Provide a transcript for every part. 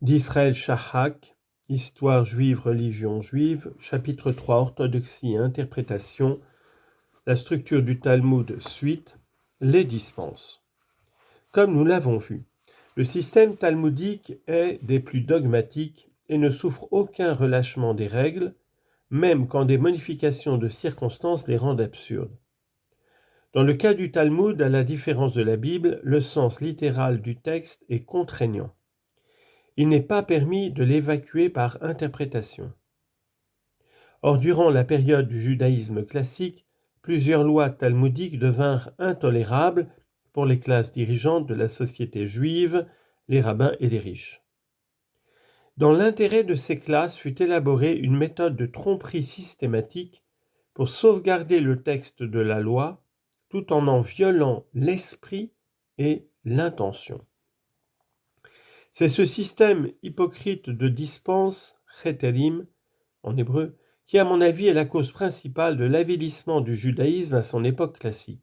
d'Israël Shahak, Histoire juive, religion juive, chapitre 3, orthodoxie et interprétation, la structure du Talmud suite, les dispenses. Comme nous l'avons vu, le système talmudique est des plus dogmatiques et ne souffre aucun relâchement des règles, même quand des modifications de circonstances les rendent absurdes. Dans le cas du Talmud, à la différence de la Bible, le sens littéral du texte est contraignant. Il n'est pas permis de l'évacuer par interprétation. Or, durant la période du judaïsme classique, plusieurs lois talmudiques devinrent intolérables pour les classes dirigeantes de la société juive, les rabbins et les riches. Dans l'intérêt de ces classes fut élaborée une méthode de tromperie systématique pour sauvegarder le texte de la loi tout en violant l'esprit et l'intention. C'est ce système hypocrite de dispense, chetelim, en hébreu, qui à mon avis est la cause principale de l'avilissement du judaïsme à son époque classique.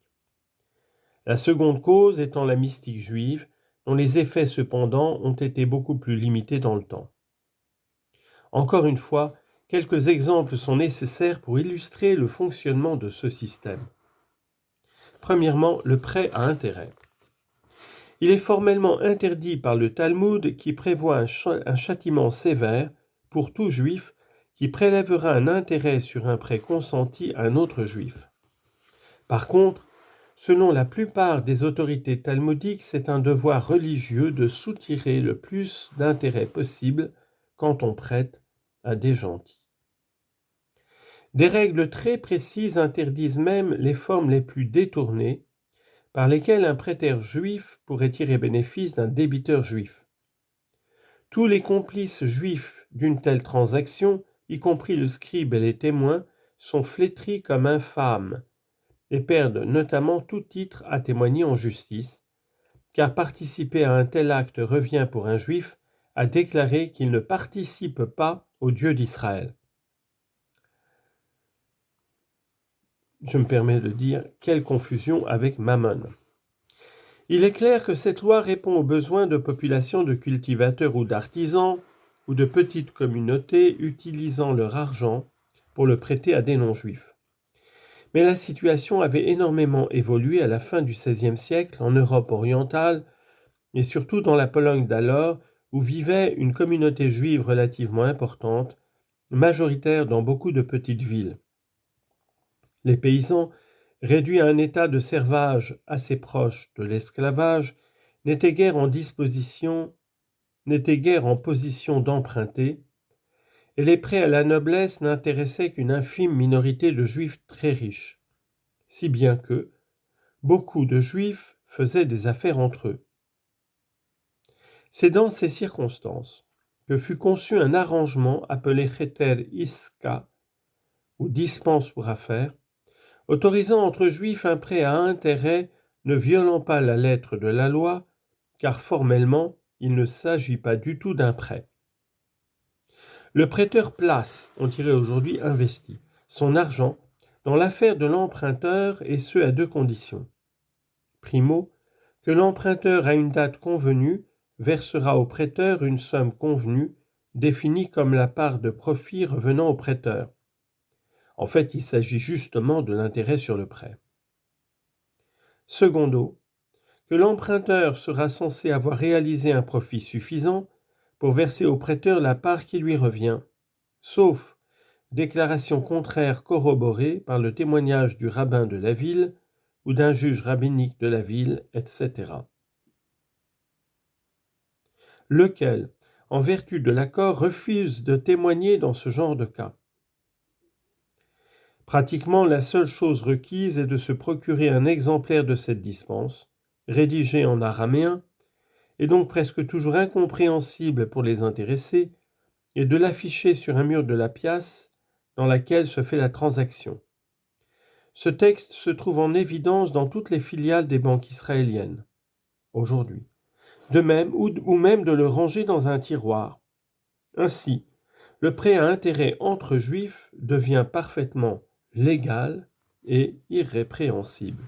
La seconde cause étant la mystique juive, dont les effets cependant ont été beaucoup plus limités dans le temps. Encore une fois, quelques exemples sont nécessaires pour illustrer le fonctionnement de ce système. Premièrement, le prêt à intérêt. Il est formellement interdit par le Talmud qui prévoit un châtiment sévère pour tout juif qui prélèvera un intérêt sur un prêt consenti à un autre juif. Par contre, selon la plupart des autorités talmudiques, c'est un devoir religieux de soutirer le plus d'intérêt possible quand on prête à des gentils. Des règles très précises interdisent même les formes les plus détournées par lesquelles un prêteur juif pourrait tirer bénéfice d'un débiteur juif. Tous les complices juifs d'une telle transaction, y compris le scribe et les témoins, sont flétris comme infâmes et perdent notamment tout titre à témoigner en justice, car participer à un tel acte revient pour un juif à déclarer qu'il ne participe pas au Dieu d'Israël. Je me permets de dire, quelle confusion avec Mammon. Il est clair que cette loi répond aux besoins de populations de cultivateurs ou d'artisans, ou de petites communautés utilisant leur argent pour le prêter à des non-juifs. Mais la situation avait énormément évolué à la fin du XVIe siècle en Europe orientale, et surtout dans la Pologne d'alors, où vivait une communauté juive relativement importante, majoritaire dans beaucoup de petites villes. Les paysans, réduits à un état de servage assez proche de l'esclavage, n'étaient guère en position d'emprunter, et les prêts à la noblesse n'intéressaient qu'une infime minorité de juifs très riches, si bien que beaucoup de juifs faisaient des affaires entre eux. C'est dans ces circonstances que fut conçu un arrangement appelé Heter Iska, ou dispense pour affaires, autorisant entre juifs un prêt à intérêt ne violant pas la lettre de la loi, car formellement, il ne s'agit pas du tout d'un prêt. Le prêteur place, on dirait aujourd'hui investi, son argent dans l'affaire de l'emprunteur et ce à deux conditions. Primo, que l'emprunteur à une date convenue versera au prêteur une somme convenue, définie comme la part de profit revenant au prêteur. En fait, il s'agit justement de l'intérêt sur le prêt. Secondo, que l'emprunteur sera censé avoir réalisé un profit suffisant pour verser au prêteur la part qui lui revient, sauf déclaration contraire corroborée par le témoignage du rabbin de la ville ou d'un juge rabbinique de la ville, etc. Lequel, en vertu de l'accord, refuse de témoigner dans ce genre de cas. Pratiquement, la seule chose requise est de se procurer un exemplaire de cette dispense, rédigé en araméen, et donc presque toujours incompréhensible pour les intéressés, et de l'afficher sur un mur de la pièce dans laquelle se fait la transaction. Ce texte se trouve en évidence dans toutes les filiales des banques israéliennes, aujourd'hui, de même ou même de le ranger dans un tiroir. Ainsi, le prêt à intérêt entre juifs devient parfaitement légal et irrépréhensible.